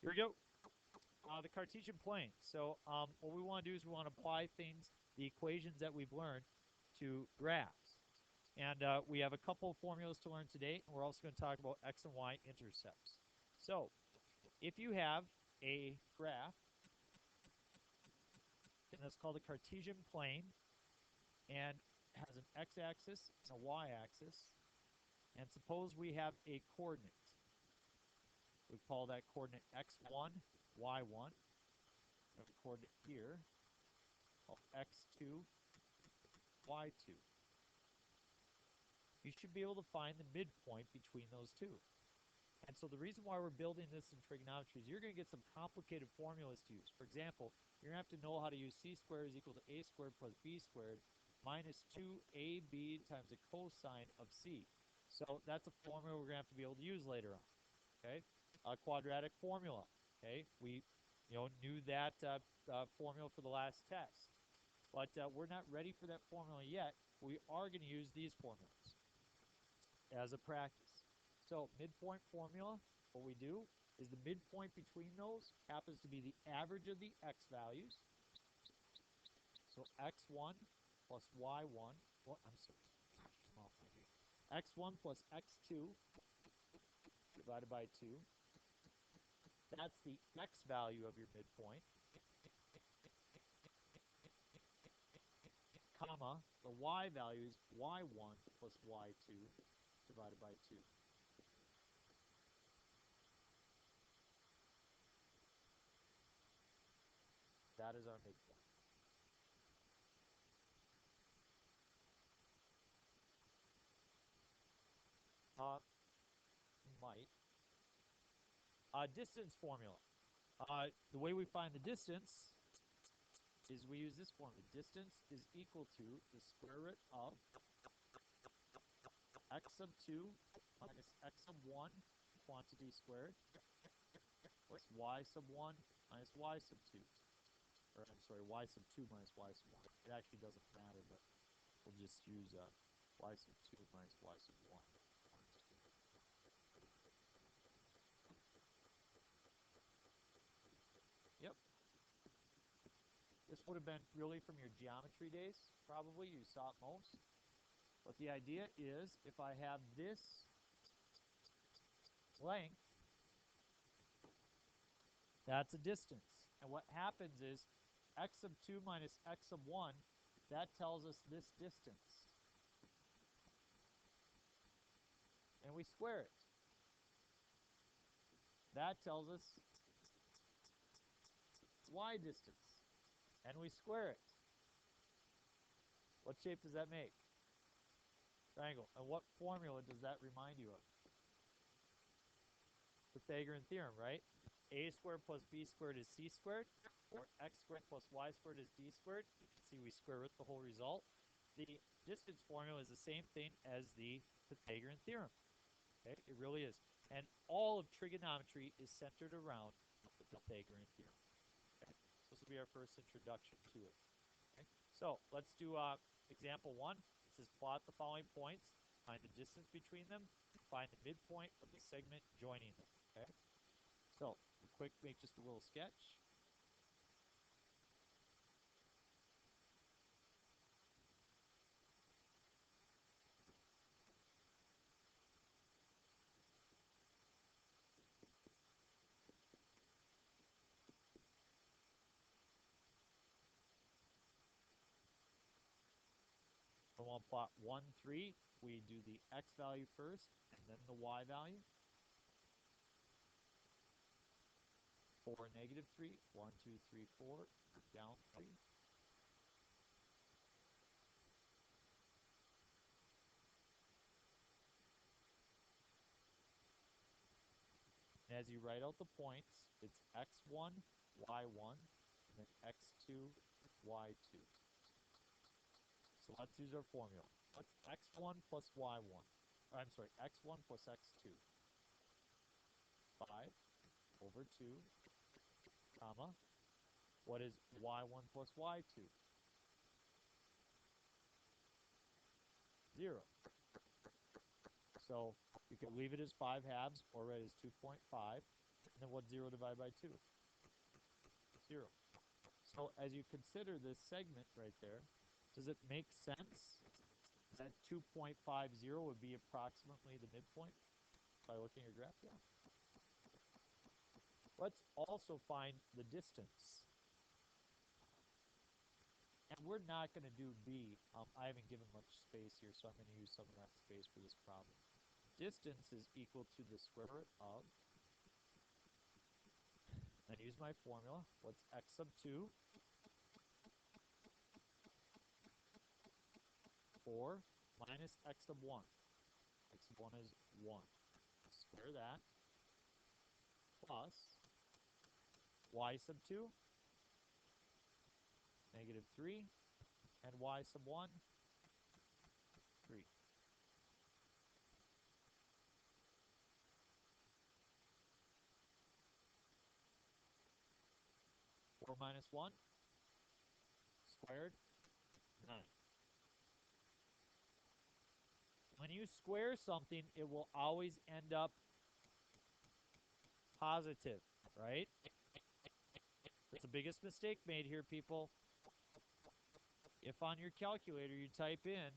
Here we go. The Cartesian plane. So what we want to do is we want to apply things, the equations that we've learned, to graphs. And we have a couple of formulas to learn today, and we're also going to talk about X and Y-intercepts. So if you have a graph, and that's called a Cartesian plane, and has an x-axis and a y-axis, and suppose we have a coordinate. We call that coordinate x1, y1. We have a coordinate here called x2, y2. You should be able to find the midpoint between those two. And so the reason why we're building this in trigonometry is you're going to get some complicated formulas to use. For example, you're going to have to know how to use c squared is equal to a squared plus b squared minus 2ab times the cosine of c. So that's a formula we're going to have to be able to use later on. Okay, a quadratic formula. Okay, we knew that formula for the last test, but we're not ready for that formula yet. We are going to use these formulas as a practice. So midpoint formula, what we do is the midpoint between those happens to be the average of the x values. So x1 plus y1, well, I'm sorry, x1 plus x2 divided by 2. That's the x value of your midpoint, comma, the y value is y1 plus y2 divided by 2. That is our midpoint. Might. Distance formula. The way we find the distance is we use this formula. Distance is equal to the square root of x sub 2 minus x sub 1 quantity squared plus y sub 1 minus y sub 2. Or I'm sorry, y sub 2 minus y sub 1. It actually doesn't matter, but we'll just use y sub 2 minus y sub 1. Yep. This would have been really from your geometry days, probably. You saw it most. But the idea is if I have this length, that's a distance. And what happens is x sub 2 minus x sub 1, that tells us this distance. And we square it. That tells us y distance. And we square it. What shape does that make? Triangle. And what formula does that remind you of? Pythagorean theorem, right? A squared plus b squared is c squared, or x squared plus y squared is d squared. You can see we square root the whole result. The distance formula is the same thing as the Pythagorean theorem. Okay, it really is. And all of trigonometry is centered around the Pythagorean theorem. Okay? This will be our first introduction to it. Okay? So let's do example 1. It says plot the following points, find the distance between them, find the midpoint of the segment joining them. Okay? So quick, make just a little sketch. So we'll plot 1, 3. We do the x value first, and then the y value. 4, negative 3. 1, 2, 3, 4. Down 3. And as you write out the points, it's x1, y1, and then x2, y2. So let's use our formula. What's x1 plus y1? I'm sorry, x1 plus x2. 5 over 2, comma. What is y1 plus y2? 0. So you can leave it as 5 halves or write it as 2.5. And then what's 0 divided by 2? 0. So as you consider this segment right there, does it make sense that 2.50 would be approximately the midpoint by looking at your graph? Yeah. Let's also find the distance. And we're not going to do B. I haven't given much space here, so I'm going to use some of that space for this problem. Distance is equal to the square root of, and use my formula. What's x sub 2? 4 minus x sub 1. X sub 1 is 1. Square that. Plus y sub 2, negative 3, and y sub 1, 3. 4 minus 1 squared, 9. When you square something, it will always end up positive, right? That's the biggest mistake made here, people. If on your calculator you type in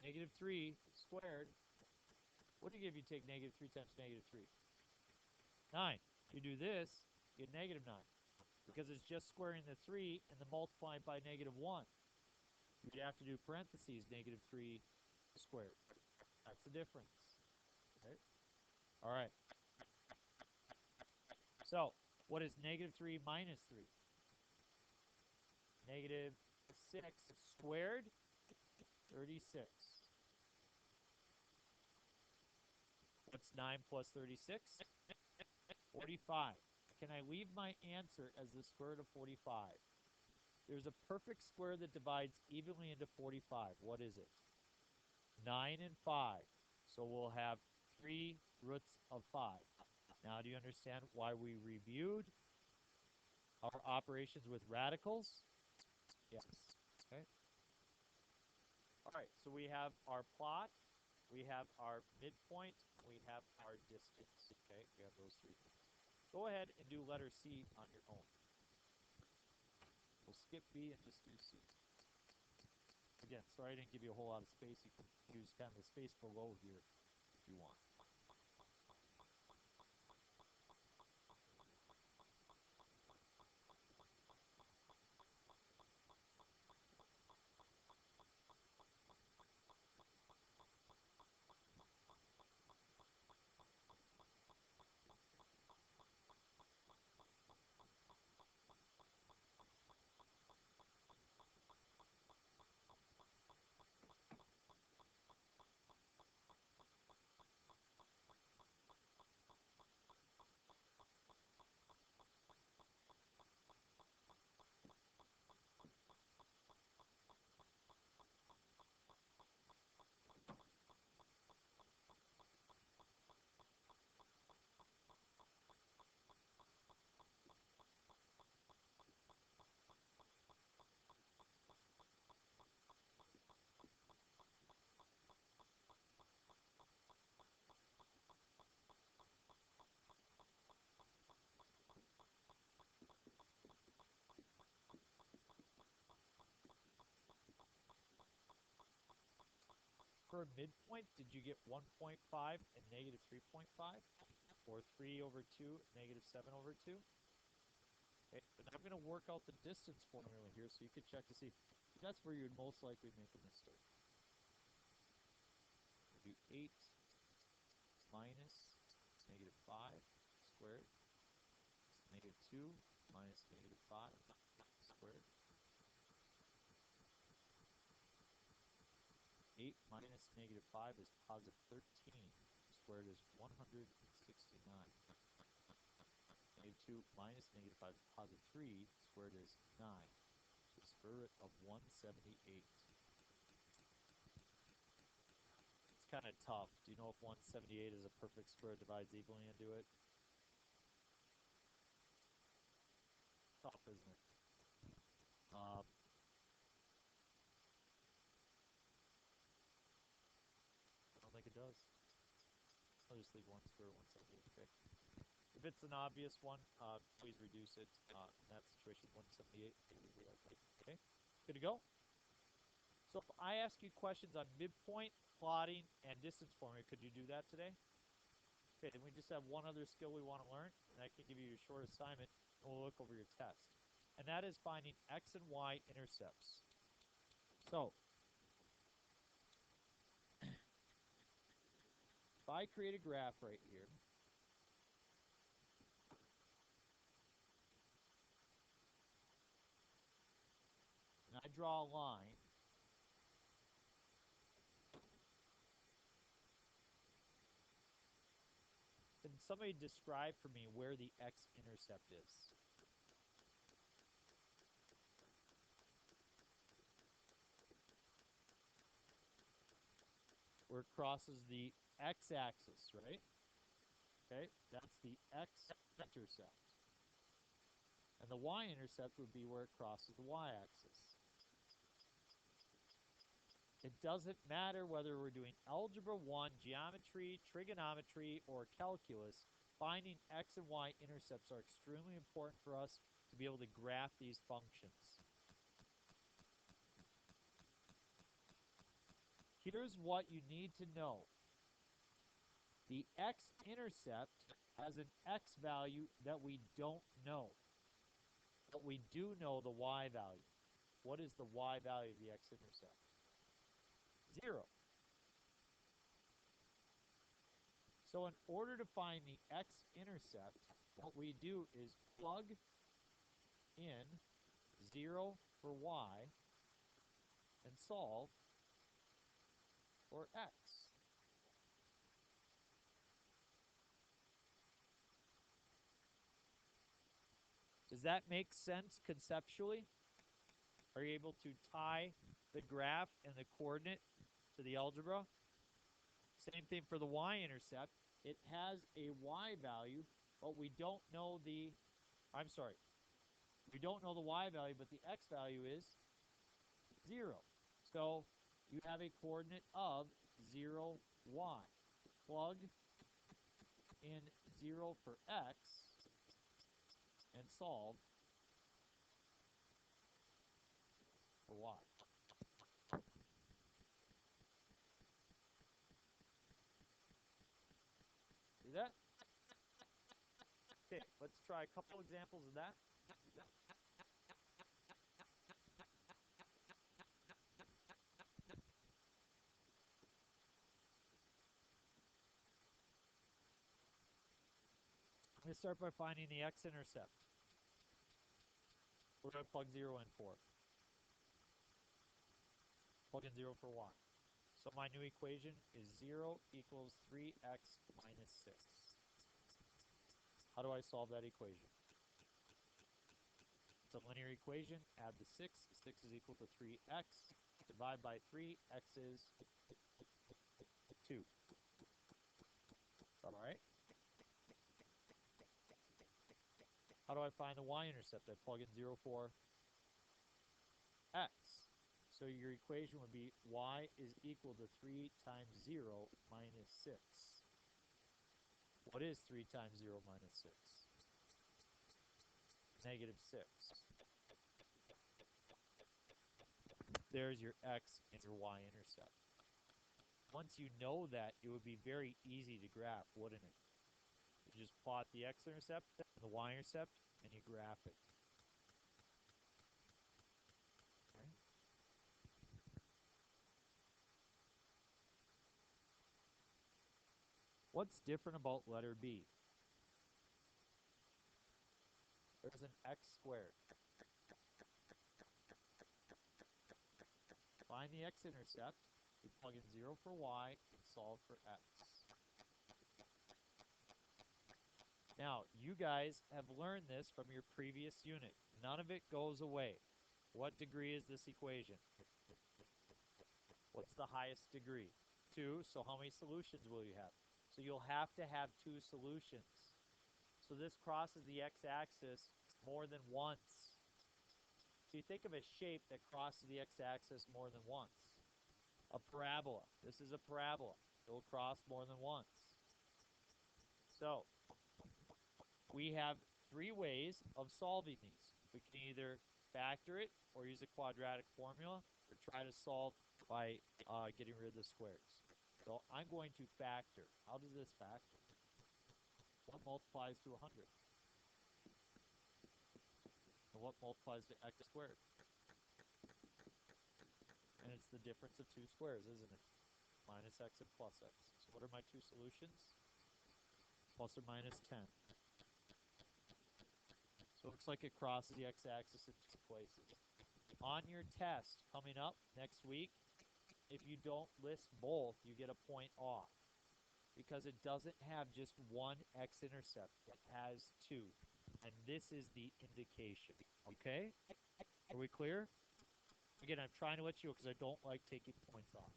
negative 3 squared, what do you give you take negative 3 times negative 3? 9. You do this, you get negative 9. Because it's just squaring the 3 and then multiplying by negative 1. You'd have to do parentheses, negative 3 squared. That's the difference. Okay? All right. So, what is negative 3 minus 3? Negative 6 squared, 36. What's 9 plus 36? 45. Can I leave my answer as the square root of 45? There's a perfect square that divides evenly into 45. What is it? 9 and 5. So we'll have 3 roots of 5. Now, do you understand why we reviewed our operations with radicals? Yes. Okay. All right, so we have our plot, we have our midpoint, we have our distance. Okay, we have those 3 things. Go ahead and do letter C on your own. We'll skip B and just do C. Again, sorry I didn't give you a whole lot of space. You can use kind of the space below here if you want. For a midpoint, did you get 1.5 and negative 3.5? Or 3 over 2, negative 7 over 2? Okay, but I'm going to work out the distance formula here so you can check to see. That's where you'd most likely make a mistake. We'll do 8 minus negative 5 squared. Negative 2 minus negative 5 squared. 8 minus negative 5 is positive 13. Squared is 169. Negative 2 minus negative 5 is positive 3. Squared is 9. So the square root of 178. It's kind of tough. Do you know if 178 is a perfect square divides evenly into it? Tough, isn't it? I don't think it does. Oh, I'll just leave 1 square root 178, okay? If it's an obvious one, please reduce it. In that situation, 178, okay? Good to go? So if I ask you questions on midpoint, plotting, and distance formula, could you do that today? Okay, then we just have one other skill we want to learn, and I can give you a short assignment, and we'll look over your test. And that is finding X and Y intercepts. So, if I create a graph right here, and I draw a line, can somebody describe for me where the X-intercept is? Where it crosses the x-axis, right? Okay, that's the X-intercept. And the Y-intercept would be where it crosses the y-axis. It doesn't matter whether we're doing Algebra 1, Geometry, Trigonometry, or Calculus, finding X and Y intercepts are extremely important for us to be able to graph these functions. Here's what you need to know. The X-intercept has an X value that we don't know. But we do know the Y value. What is the Y value of the X-intercept? 0. So in order to find the X-intercept, what we do is plug in 0 for Y and solve for X. Does that make sense conceptually? Are you able to tie the graph and the coordinate to the algebra? Same thing for the Y-intercept. It has a Y value, but we don't know the, we don't know the Y value, but the X value is 0. So you have a coordinate of 0, Y. Plug in 0 for X and solve for Y. See that? Okay, let's try a couple examples of that. I'm going to start by finding the X-intercept. We're going to plug 0 in for. Plug in 0 for Y. So my new equation is 0 equals 3x minus 6. How do I solve that equation? It's a linear equation. Add the 6. 6 is equal to 3x. Divide by 3. X is 2. All right. How do I find the Y-intercept? I plug in 0 for x. So your equation would be y is equal to 3 times 0 minus 6. What is 3 times 0 minus 6? Negative 6. There's your x and your Y-intercept. Once you know that, it would be very easy to graph, wouldn't it? You just plot the X-intercept and the Y-intercept, and you graph it. Okay. What's different about letter B? There's an x squared. Find the X-intercept. You plug in 0 for Y and solve for X. Now, you guys have learned this from your previous unit. None of it goes away. What degree is this equation? What's the highest degree? 2, so how many solutions will you have? So you'll have to have 2 solutions. So this crosses the x-axis more than once. So you think of a shape that crosses the x-axis more than once. A parabola. This is a parabola. It will cross more than once. So we have three ways of solving these. We can either factor it or use a quadratic formula or try to solve by getting rid of the squares. So I'm going to factor. How does this factor? What multiplies to 100? And what multiplies to x squared? And it's the difference of two squares, isn't it? Minus x and plus x. So what are my two solutions? Plus or minus 10. So it looks like it crosses the x-axis in two places. On your test coming up next week, if you don't list both, you get a point off because it doesn't have just one x-intercept. It has two. And this is the indication. Okay? Are we clear? Again, I'm trying to let you know because I don't like taking points off.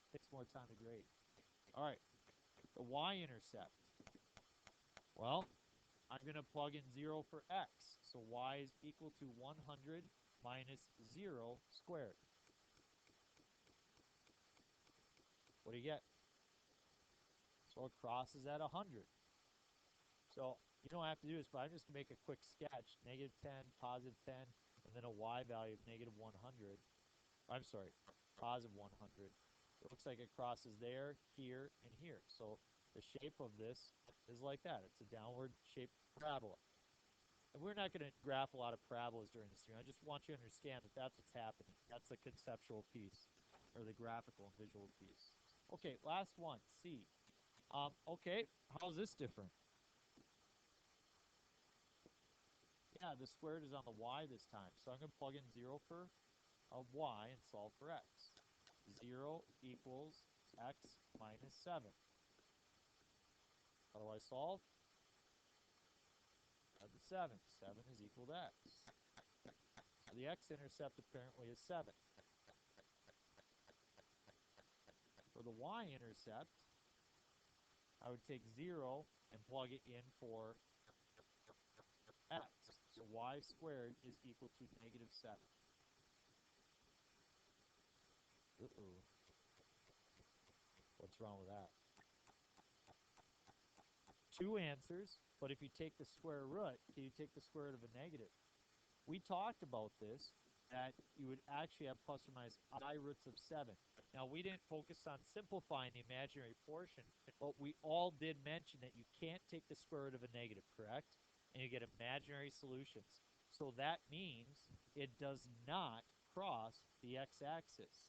It takes more time to grade. All right. The y-intercept. Well, I'm going to plug in 0 for x. So y is equal to 100 minus 0 squared. What do you get? So it crosses at 100. So you don't have to do this, but I'm just going to make a quick sketch. Negative 10, positive 10, and then a y value of negative 100. I'm sorry, positive 100. It looks like it crosses there, here, and here. So the shape of this is like that. It's a downward shaped parabola. And we're not going to graph a lot of parabolas during this year. I just want you to understand that that's what's happening. That's the conceptual piece, or the graphical and visual piece. Okay, last one, C. Okay, how's this different? Yeah, the squared is on the y this time. So I'm going to plug in 0 for y and solve for x. 0 equals x minus 7. How do I solve? Add the 7. 7 is equal to x. The x-intercept apparently is 7. For the y-intercept, I would take 0 and plug it in for x. So y squared is equal to negative 7. Uh-oh. What's wrong with that? Two answers, but if you take the square root, can you take the square root of a negative? We talked about this, that you would actually have plus or minus I roots of 7. Now, we didn't focus on simplifying the imaginary portion, but we all did mention that you can't take the square root of a negative, correct? And you get imaginary solutions. So that means it does not cross the x-axis.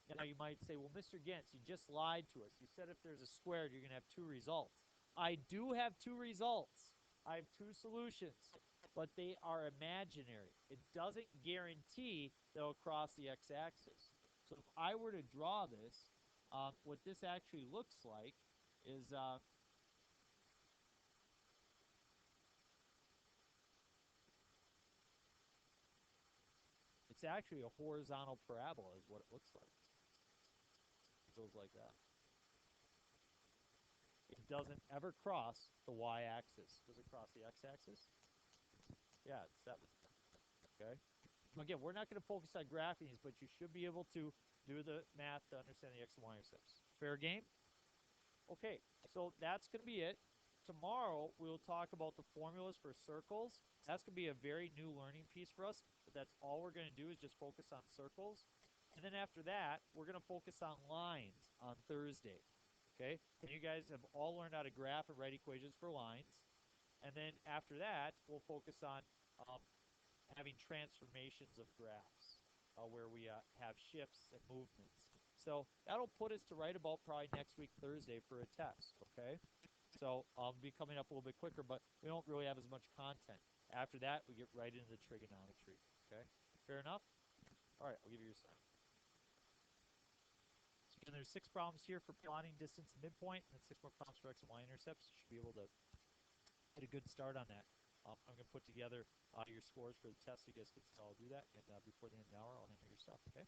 Now, you might say, well, Mr. Gentz, you just lied to us. You said if there's a squared, you're going to have two results. I do have two results. I have two solutions, but they are imaginary. It doesn't guarantee they'll cross the x-axis. So if I were to draw this, what this actually looks like is it's actually a horizontal parabola is what it looks like. It goes like that. It doesn't ever cross the y-axis. Does it cross the x-axis? Yeah, it's 7. Okay? Again, we're not going to focus on graphing these, but you should be able to do the math to understand the X and Y-intercepts. Fair game? Okay, so that's going to be it. Tomorrow, we'll talk about the formulas for circles. That's going to be a very new learning piece for us, but that's all we're going to do is just focus on circles. And then after that, we're going to focus on lines on Thursday. Okay? And you guys have all learned how to graph and write equations for lines. And then after that, we'll focus on having transformations of graphs where we have shifts and movements. So that'll put us to right about probably next week, Thursday, for a test, okay? So I'll be coming up a little bit quicker, but we don't really have as much content. After that, we get right into the trigonometry, okay? Fair enough? All right, I'll give you your sign. So again, there's 6 problems here for plotting distance and midpoint, and then 6 more problems for X and Y-intercepts. You should be able to get a good start on that. I'm going to put together your scores for the test. You guys can all do that, and before the end of the hour, I'll enter your stuff, okay?